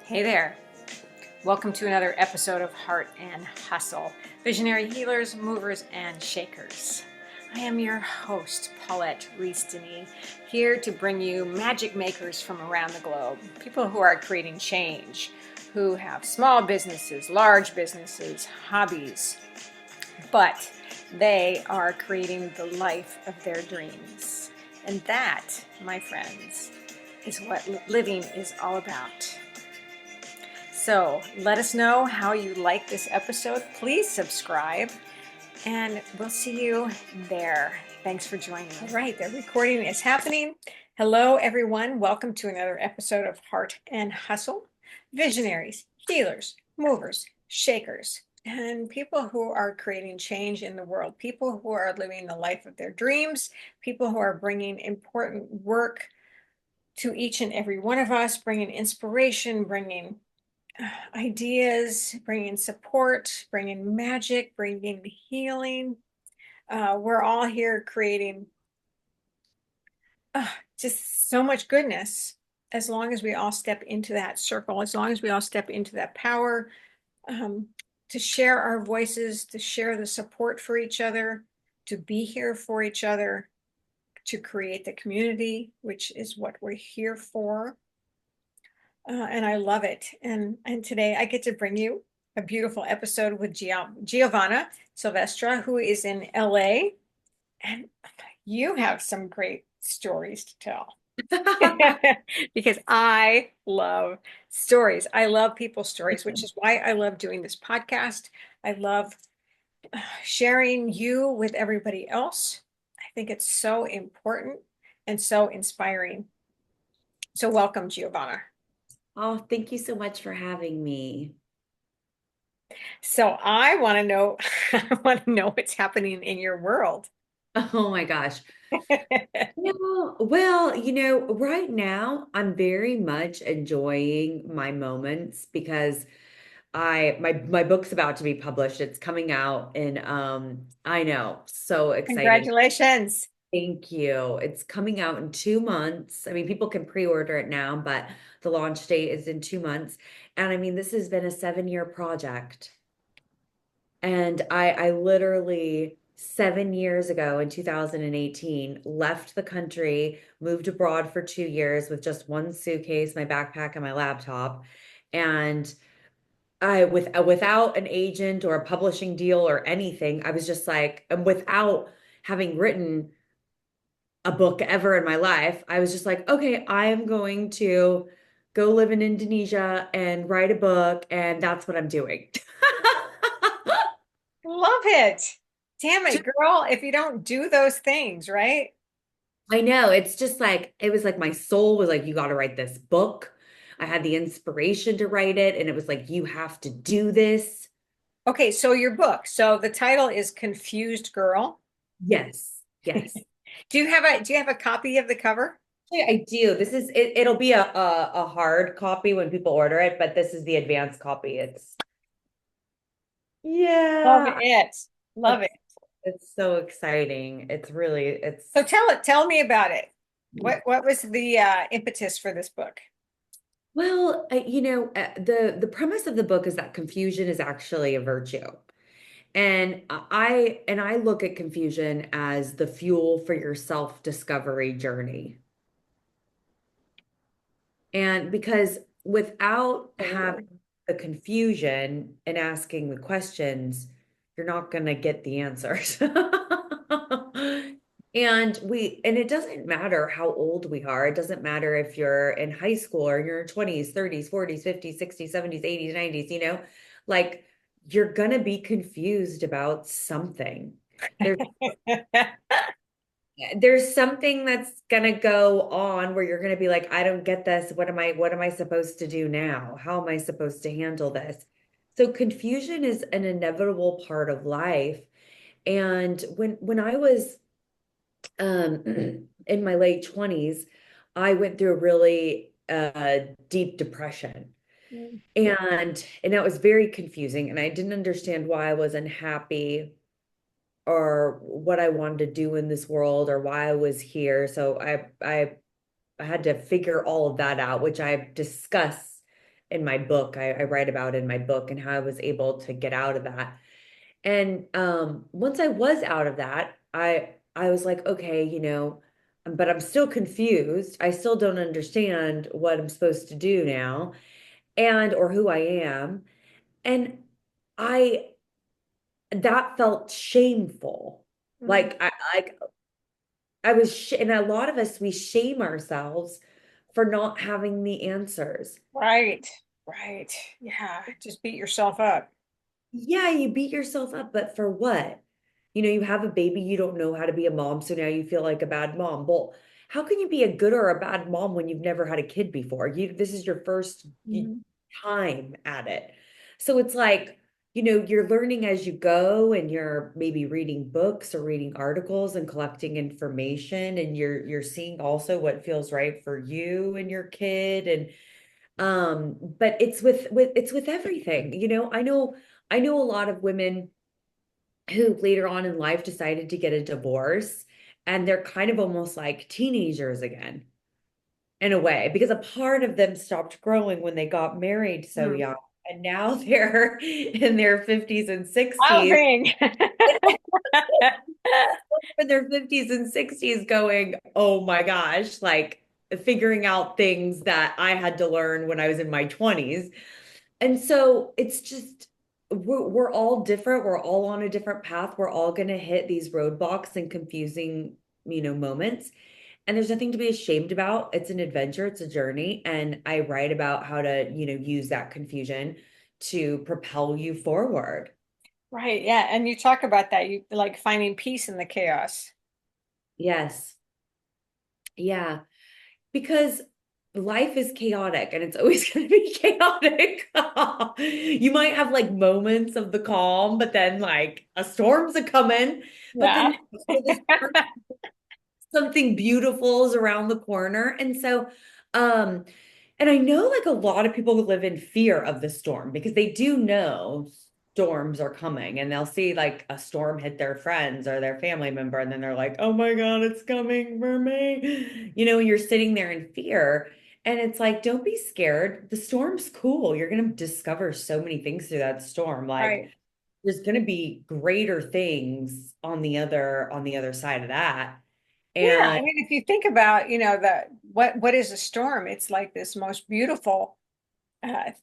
Hey there. Welcome to another episode of Heart and Hustle, Visionary Healers, Movers, and Shakers. I am your host, Paulette Rees-Denis, here to bring you magic makers from around the globe, people who are creating change, who have small businesses, large businesses, hobbies, but they are creating the life of their dreams. And that, my friends, is what living is all about. So let us know how you like this episode. Please subscribe, and we'll see you there. Thanks for joining. All right, the recording is happening. Hello, everyone. Welcome to another episode of Heart and Hustle. Visionaries, healers, movers, shakers, and people who are creating change in the world, people who are living the life of their dreams, people who are bringing important work to each and every one of us, bringing inspiration, bringing ideas, bringing support, bringing magic, bringing healing. We're all here creating just so much goodness as long as we all step into that circle, as long as we all step into that power to share our voices, to share the support for each other, to be here for each other, to create the community, which is what we're here for. And I love it. And today I get to bring you a beautiful episode with Giovanna Silvestre, who is in LA. And you have some great stories to tell. Because I love stories. I love people's stories, which is why I love doing this podcast. I love sharing you with everybody else. I think it's so important and so inspiring. So welcome, Giovanna. Oh, thank you so much for having me. So I want to know, I want to know what's happening in your world. Oh my gosh. Right now I'm very much enjoying my moments because my book's about to be published. It's coming out in I know, so exciting. Congratulations. Thank you. It's coming out in 2 months. I mean, people can pre-order it now, but the launch date is in 2 months. And I mean, this has been a 7-year project. And I literally 7 years ago in 2018 left the country, moved abroad for 2 years with just one suitcase, my backpack, and my laptop. And without an agent or a publishing deal or anything, I was just like, and without having written a book ever in my life, I was just like, okay, I am going to go live in Indonesia and write a book, and that's what I'm doing. Love it. Damn it, girl, if you don't do those things, right? I know. It's just like, it was like my soul was like, you got to write this book. I had the inspiration to write it, and it was like, you have to do this. Okay, so your book. So the title is Confused Girl. Yes, yes. Do you have a copy of the cover? Yeah, I do. This is it, it'll be a hard copy when people order it, but this is the advanced copy. It's Love yeah, it. Love it's it. it's so exciting. It's really it's So tell me about it. What was the impetus for this book? well, the premise of the book is that confusion is actually a virtue. And I look at confusion as the fuel for your self-discovery journey. And because without Oh, having the confusion and asking the questions, you're not going to get the answers. And it doesn't matter how old we are. It doesn't matter if you're in high school or you're in 20s, 30s, 40s, 50s, 60s, 70s, 80s, 90s, like you're going to be confused about something. There's there's something that's gonna go on where you're gonna be like, I don't get this. What am I supposed to do now? How am I supposed to handle this? So confusion is an inevitable part of life. And when I was um in my late 20s, I went through a really deep depression. And that was very confusing. And I didn't understand why I was unhappy or what I wanted to do in this world or why I was here. So I had to figure all of that out, which I discuss in my book. I write about in my book and how I was able to get out of that. And once I was out of that, I was like, okay, but I'm still confused. I still don't understand what I'm supposed to do now and or who I am. And I that felt shameful. Mm. Like I was and a lot of us we shame ourselves for not having the answers. Right, right. Yeah, just beat yourself up. Yeah, you beat yourself up, but for what? You have a baby, you don't know how to be a mom, so now you feel like a bad mom. Well, how can you be a good or a bad mom when you've never had a kid before? This is your first Mhm. time at it. So it's like, you're learning as you go and you're maybe reading books or reading articles and collecting information and you're seeing also what feels right for you and your kid and but it's with everything. I know a lot of women who later on in life decided to get a divorce and they're kind of almost like teenagers again in a way because a part of them stopped growing when they got married so Mm. young and now they're in their 50s and 60s Wilding. in their 50s and 60s going, oh my gosh, like figuring out things that I had to learn when I was in my 20s. And so it's just we're all different. We're all on a different path. We're all going to hit these roadblocks and confusing, moments. And there's nothing to be ashamed about. It's an adventure, it's a journey. And I write about how to, use that confusion to propel you forward. Right, yeah. And you talk about that, you like finding peace in the chaos. Yes. Yeah. Because life is chaotic and it's always going to be chaotic. You might have like moments of the calm, but then like a storm's a coming, but Yeah. then after the storm, something beautiful is around the corner. And so, um, and I know like a lot of people who live in fear of the storm because they do know storms are coming and they'll see like a storm hit their friends or their family member and then they're like, "Oh my God, it's coming for me." You're sitting there in fear and it's like, don't be scared. The storm's cool. You're going to discover so many things through that storm. Like Right. there's going to be greater things on the other side of that. Yeah, And I mean, if you think about, the what is a storm? It's like this most beautiful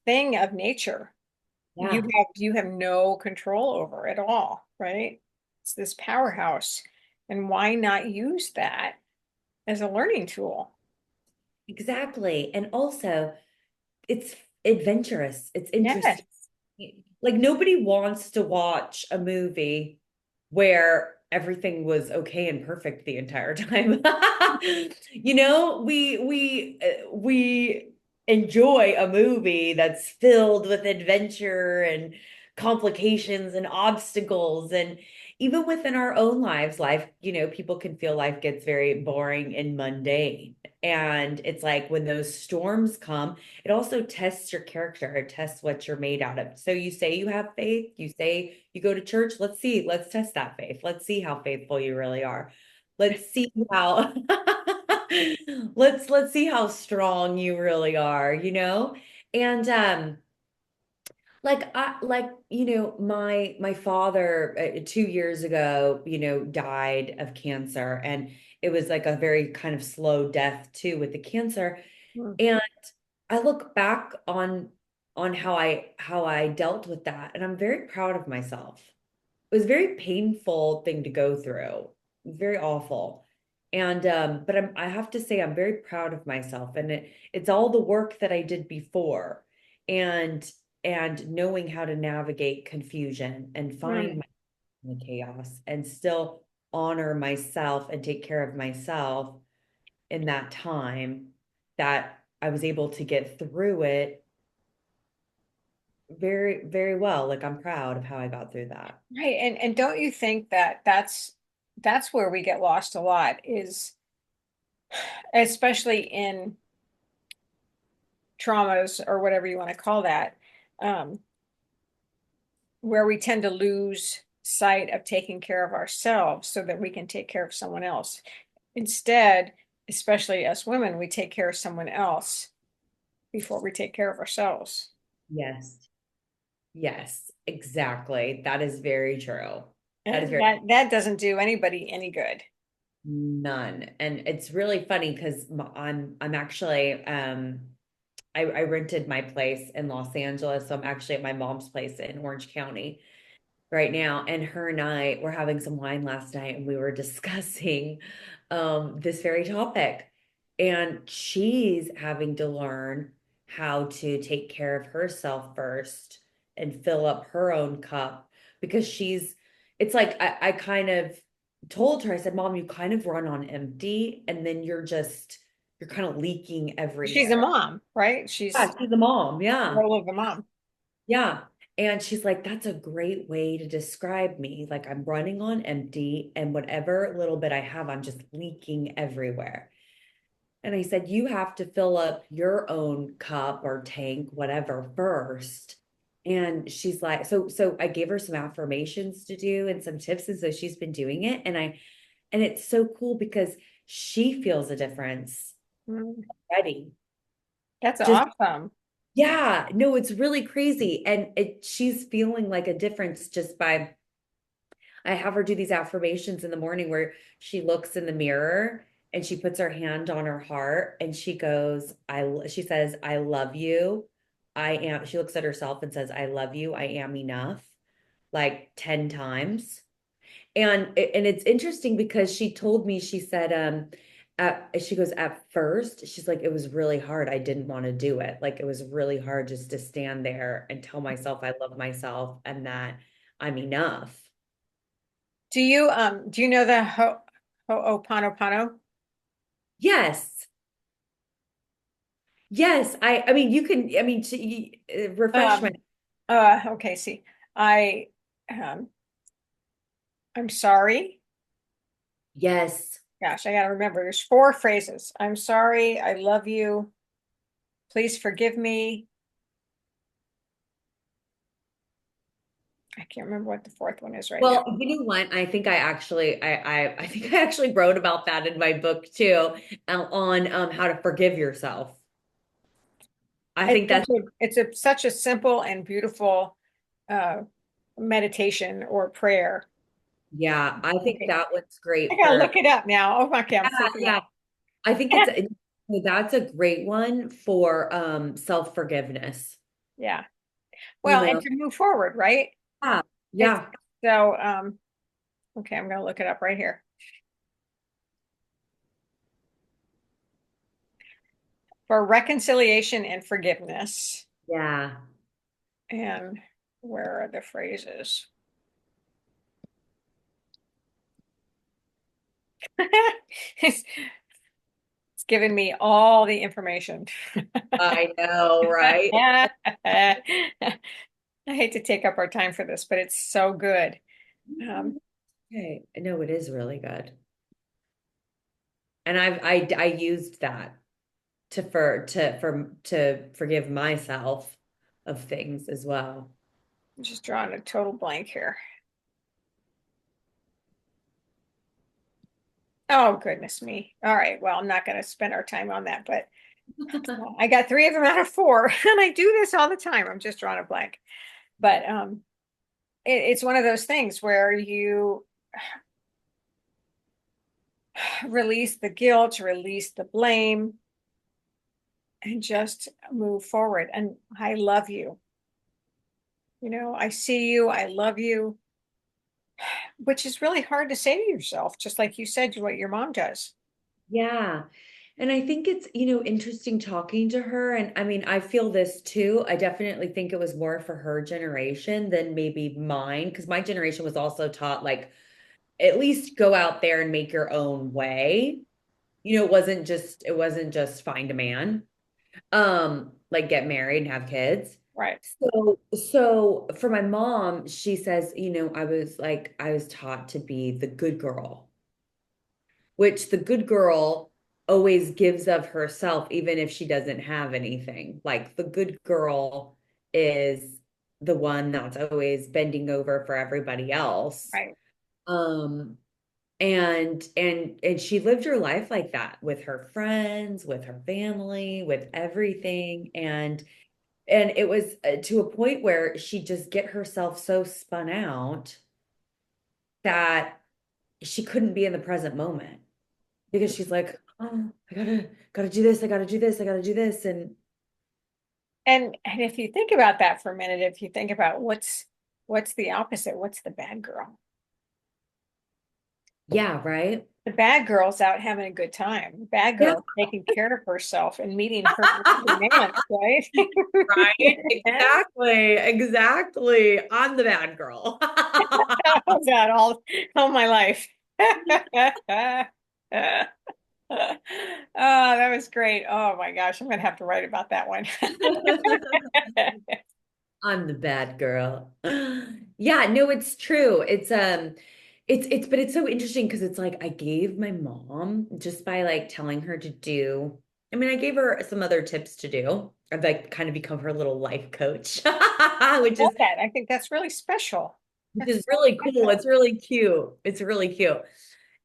thing of nature. yeah. You have no control over at all, right? It's this powerhouse. And why not use that as a learning tool? Exactly. And also, it's adventurous. It's Yes. interesting. Like nobody wants to watch a movie where everything was okay and perfect the entire time. We enjoy a movie that's filled with adventure and complications and obstacles and even within our own lives, people can feel life gets very boring and mundane. And it's like when those storms come, it also tests your character. It tests what you're made out of. So you say you have faith, you say you go to church. Let's see, let's test that faith. Let's see how faithful you really are. Let's see how let's see how strong you really are, And my father 2 years ago, died of cancer and it was like a very kind of slow death too with the cancer. Mm. And I look back on how I dealt with that, and I'm very proud of myself. It was a very painful thing to go through, very awful. And but I have to say I'm very proud of myself, and it's all the work that I did before, and knowing how to navigate confusion and find Mm. my in the chaos, and still honor myself and take care of myself in that time that I was able to get through it very, very well. Like I'm proud of how I got through that. Right. And don't you think that that's where we get lost a lot is especially in traumas or whatever you want to call that, um, where we tend to lose sight of taking care of ourselves so that we can take care of someone else. Instead, especially us women, we take care of someone else before we take care of ourselves. Yes. Yes, exactly. That is very true. That is And very that doesn't do anybody any good. none. And it's really funny because I'm actually I rented my place in Los Angeles. So I'm actually at my mom's place in Orange County right now. And her and I were having some wine last night and we were discussing this very topic. And she's having to learn how to take care of herself first and fill up her own cup because it's like I kind of told her, I said, Mom, you kind of run on empty and then you're kind of leaking She's a everywhere. mom, right? Yeah, She's she's a mom. the Yeah. role of a mom. Yeah. And she's like, that's a great way to describe me. Like I'm running on empty and whatever little bit I have, I'm just leaking everywhere. And I said, you have to fill up your own cup or tank, whatever, first. And she's like, so I gave her some affirmations to do and some tips. And so she's been doing it. And it's so cool because she feels a difference Mm, already. that's Just awesome. yeah, no, it's really crazy. And she's feeling like a difference just by I have her do these affirmations in the morning where she looks in the mirror and she puts her hand on her heart and she says, I love you. She looks at herself and says, I love you. I am enough, like 10 times. And it's interesting because she told me, she said, she goes, at first, she's like, it was really hard. I didn't want to do it. Like it was really hard just to stand there and tell myself I love myself and that I'm enough. Do you know the Ho'oponopono? Yes. Yes. I mean, you can, I mean, refresh my, Um, okay, see, I um I'm sorry. yes. Gosh, I gotta remember. There's four phrases. I'm sorry, I love you, please forgive me. I can't remember what the fourth one is right now. Well, you know what? I think I think I actually wrote about that in my book too, on how to forgive yourself. I think that's It's such a simple and beautiful uh meditation or prayer. yeah, I think Okay, that one's I great gotta for look it up now. Oh, okay, I'm yeah, thinking yeah. I think that. that's a great one for self-forgiveness, Yeah. you Well, and know. to move forward, right? Yeah. It's Yeah. so okay, I'm gonna look it up right here. For reconciliation and forgiveness. Yeah. And where are the phrases? It's, it's given me all the information. I know, right? I hate to take up our time for this, but it's so good. Um, Okay. No, it is really good. And I used that to forgive myself of things as well. I'm just drawing a total blank here. Oh, goodness me. All right. Well, I'm not going to spend our time on that, but I got three of them out of four, and I do this all the time. I'm just drawing a blank. But it's one of those things where you release the guilt, release the blame, and just move forward. And I love you. I see you, I love you, which is really hard to say to yourself, just like you said, what your mom does. Yeah. And I think it's, interesting talking to her. And I mean, I feel this too. I definitely think it was more for her generation than maybe mine, because my generation was also taught like at least go out there and make your own way. It wasn't just find a man, like get married and have kids. Right, So for my mom, she says, I was taught to be the good girl, which the good girl always gives of herself, even if she doesn't have anything. Like the good girl is the one that's always bending over for everybody else. right. Um, And she lived her life like that with her friends, with her family, with everything. And it was to a point where she'd just get herself so spun out that she couldn't be in the present moment because she's like, oh, I gotta do this, I gotta do this, I gotta do this. And And if you think about that for a minute, if you think about what's the opposite, what's the bad girl? yeah, right. The bad girl's out having a good time. The bad Yeah. girl taking care of herself and meeting her man, right? Right? Exactly. Exactly. I'm the bad girl. How's that all my life? Oh, that was great. Oh my gosh, I'm gonna have to write about that one. I'm the bad girl. Yeah, no, it's true. It's but it's so interesting because it's like I gave my mom just by like telling her to do. I mean, I gave her some other tips to do. I've like kind of become her little life coach, which Love is that. I think that's really special. which That's is so really cool. special. It's really cute. It's really cute.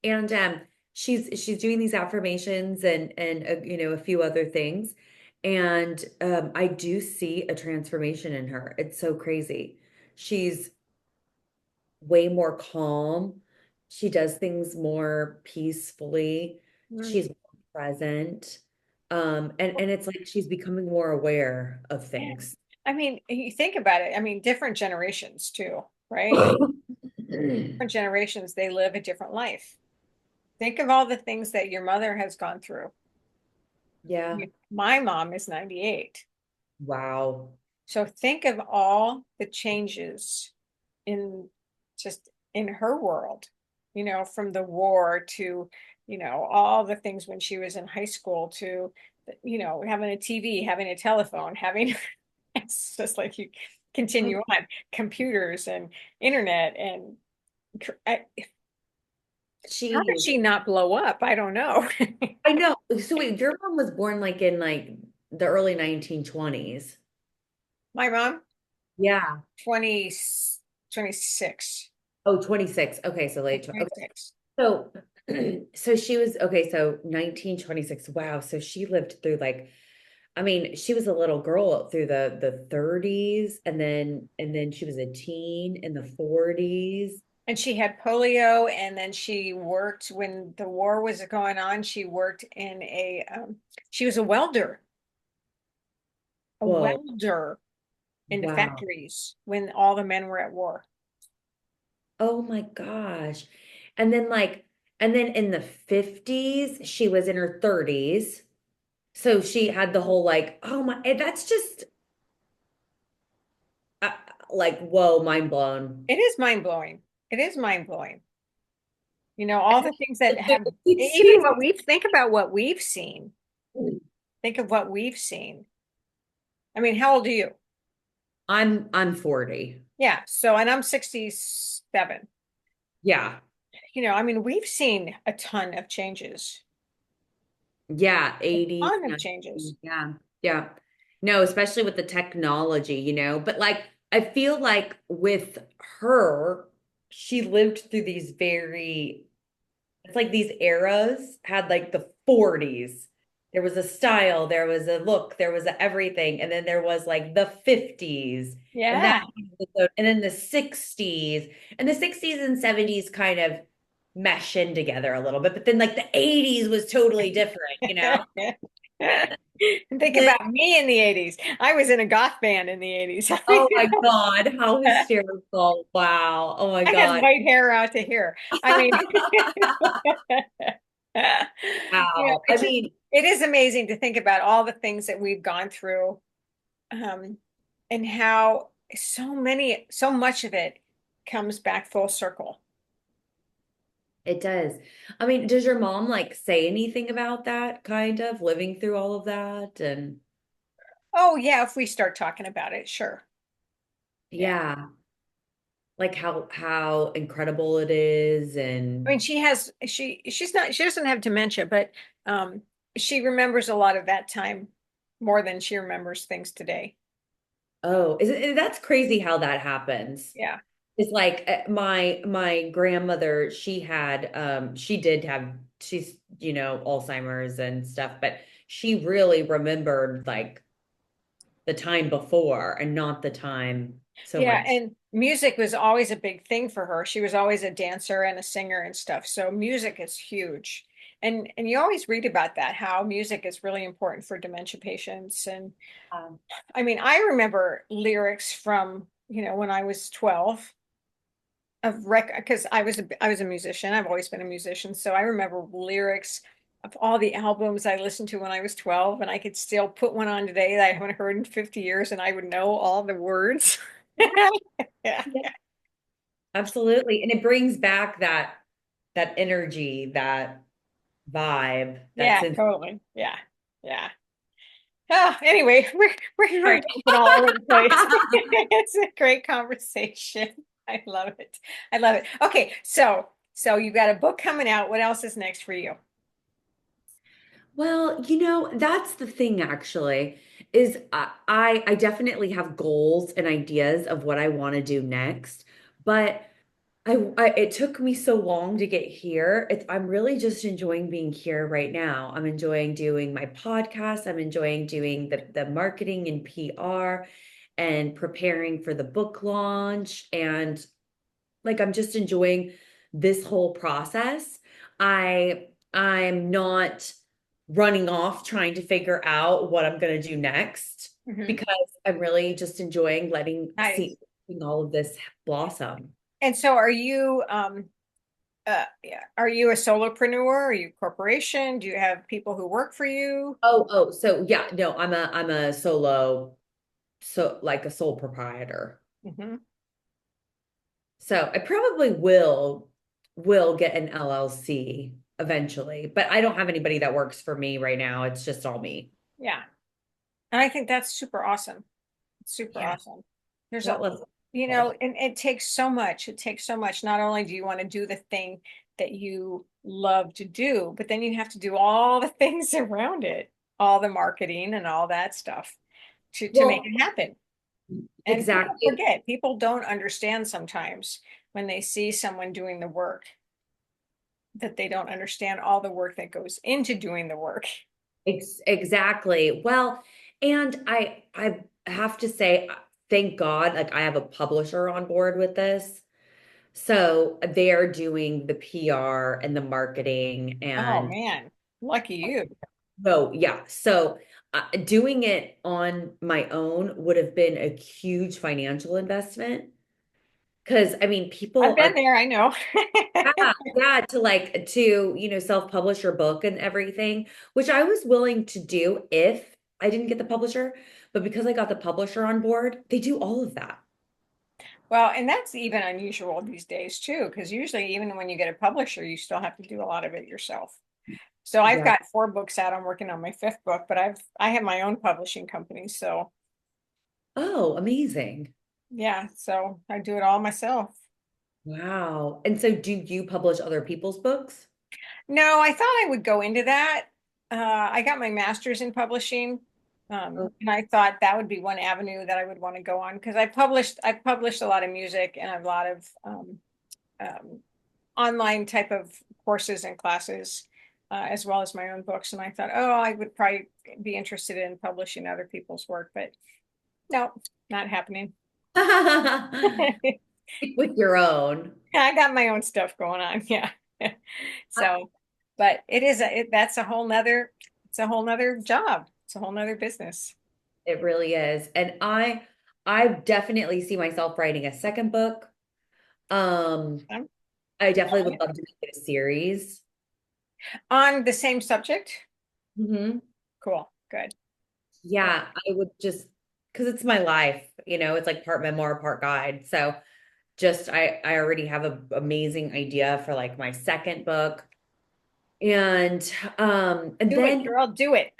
And she's doing these affirmations and you know a few other things. And I do see a transformation in her. It's so crazy. She's way more calm. She does things more peacefully. Mm. She's more present. And it's like she's becoming more aware of Yeah. things. I mean, you think about it. I mean, different generations too, right? I mean, different generations, they live a different life. Think of all the things that your mother has gone through. Yeah. My mom is 98. Wow. So think of all the changes in just in her world, from the war to, all the things when she was in high school to, having a TV, having a telephone, having, it's just like you continue on, computers and internet and how did She she not blow up? I don't know. I know. So wait, your mom was born like in like the early 1920s. My mom, Yeah. 20, 26. Oh, 26. Okay, so late. Okay. 26. So so she was okay, so 1926. Wow. So she lived through like I mean, she was a little girl through the 30s and then she was a teen in the 40s. And she had polio, and then she worked when the war was going on. She worked in she was a Whoa. welder in the Wow. factories when all the men were at war. Oh my gosh. And then like and then in the 50s, she was in her 30s. So she had the whole like, oh my, that's just uh, like, whoa, mind blown. It is mind blowing. It is mind blowing. All the things that have, even She's what we think about what we've seen. Think of what we've seen. I mean, how old are you? I'm 40. Yeah. So, and I'm 67. Yeah. I mean, we've seen a ton of changes, Yeah, a 80s, ton of 90s. changes. Yeah. Yeah. No, especially with the technology, but like I feel like with her, she lived through these very it's like these eras had like the 40s. There was a style, there was a look, there was a everything. And then there was like the 50s and that, Yeah. and then the 60s. And the 60s and 70s kind of mesh in together a little bit. But then like the 80s was totally different. Think Then, about me in the 80s. I was in a goth band in the 80s. oh my God, how hysterical. Wow. Oh my I had God. white hair out to here. I mean, Wow. I it's just, mean, it is amazing to think about all the things that we've gone through, um, and how so much of it comes back full circle. it does. I mean, does your mom like say anything about that kind of living through all of that? And Oh, yeah, if we start talking about it, sure. Yeah. yeah, like how incredible it is I mean, and she doesn't have dementia, but um she remembers a lot of that time more than she remembers things today. oh, that's crazy how that happens. Yeah. It's like my grandmother, she did have she's, Alzheimer's and stuff, but she really remembered like the time before and not the time so Yeah, much. and music was always a big thing for her. She was always a dancer and a singer and stuff. So music is huge. And you always read about that, how music is really important for dementia patients. And Um, I mean, I remember lyrics from, when I was 12 of because I was a musician. I've always been a musician. So I remember lyrics of all the albums I listened to when I was 12, and I could still put one on today that I haven't heard in 50 years and I would know all the words. Yeah. yeah, absolutely. And it brings back that energy, that vibe, that Yeah, sense. totally. Yeah. Yeah. Anyway, we're Sorry. jumping all over the place. It's a great conversation. I love it. I love it. Okay, so you've got a book coming out. What else is next for you? Well, that's the thing actually, is I definitely have goals and ideas of what I want to do next, but it took me so long to get here. I'm really just enjoying being here right now. I'm enjoying doing my podcast. I'm enjoying doing the marketing and PR and preparing for the book launch. And like I'm just enjoying this whole process. I'm not running off trying to figure out what I'm going to do next Hmm. because I'm really just enjoying Nice. seeing all of this blossom. And so yeah, are you a solopreneur? Are you a corporation? Do you have people who work for you? So yeah, no, I'm a solo, so like a sole proprietor. Hmm. So I probably will get an LLC eventually, but I don't have anybody that works for me right now. It's just all me. Yeah. And I think that's super awesome. Super Yeah, awesome. There's a, that was cool. and it takes so much. It takes so much. Not only do you want to do the thing that you love to do, but then you have to do all the things around it, all the marketing and all that stuff to make Well, it happen. And people exactly. forget, people don't understand sometimes when they see someone doing the work, that they don't understand all the work that goes into doing the work. Exactly. Well, and I have to say, thank God, like I have a publisher on board with this. So they're doing the PR and the marketing Oh and man, lucky you. no, yeah. So doing it on my own would have been a huge financial investment. Because I mean, I've people been are, there, I know. yeah, to self-publish your book and everything, which I was willing to do if I didn't get the publisher. But because I got the publisher on board, they do all of that. Well, and that's even unusual these days too, because usually even when you get a publisher, you still have to do a lot of it yourself. So I've Yeah. got 4 books out. I'm working on my fifth book, but I have my own publishing company. So Oh, amazing. yeah, so I do it all myself. Wow. And so do you publish other people's books? No, I thought I would go into that. I got my master's in publishing, Oh, and I thought that would be one avenue that I would want to go on because I've published a lot of music and a lot of um, online type of courses and classes, as well as my own books. And I thought, oh, I would probably be interested in publishing other people's work, but no, not happening. I with your own. got my own stuff going on. Yeah. So, but that's a whole nother, it's a whole nother job. It's a whole nother business. It really is. And I definitely see myself writing a second book. Um, I'm I definitely would love to make it a series. on the same subject. Hmm. Cool. Good. Good. Yeah, I would just because it's my life, it's like part memoir, part guide. So just I already have an amazing idea for like my second book. And Do it, then girl. Do it.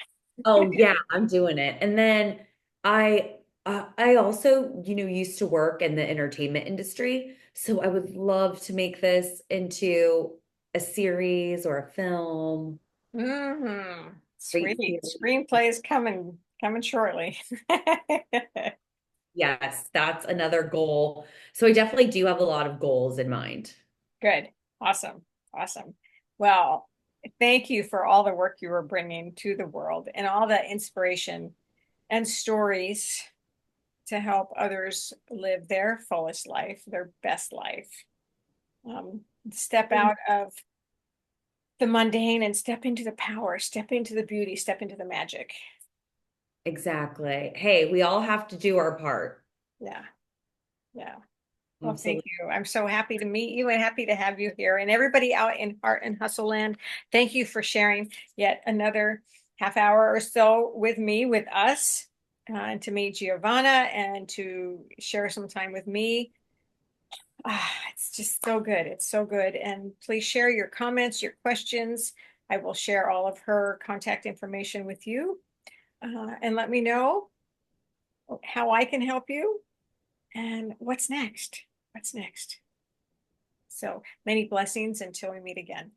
oh yeah, I'm doing it. And then I also, used to work in the entertainment industry. So I would love to make this into a series or a film, great Sweet. series. Screenplays coming shortly. Yes, that's another goal. So I definitely do have a lot of goals in mind. Good. Awesome. Awesome. Well, thank you for all the work you are bringing to the world and all the inspiration and stories to help others live their fullest life, their best life. Step out of the mundane and step into the power, step into the beauty, step into the magic. Exactly. Hey, we all have to do our part. Yeah. Yeah. Well, thank Absolutely. you. I'm so happy to meet you and happy to have you here. And everybody out in Heart and Hustle Land, thank you for sharing yet another half hour or so with me, with us, and to meet Giovanna and to share some time with me. It's just so good. It's so good. And please share your comments, your questions. I will share all of her contact information with you. And let me know how I can help you and what's next. What's next? So many blessings until we meet again.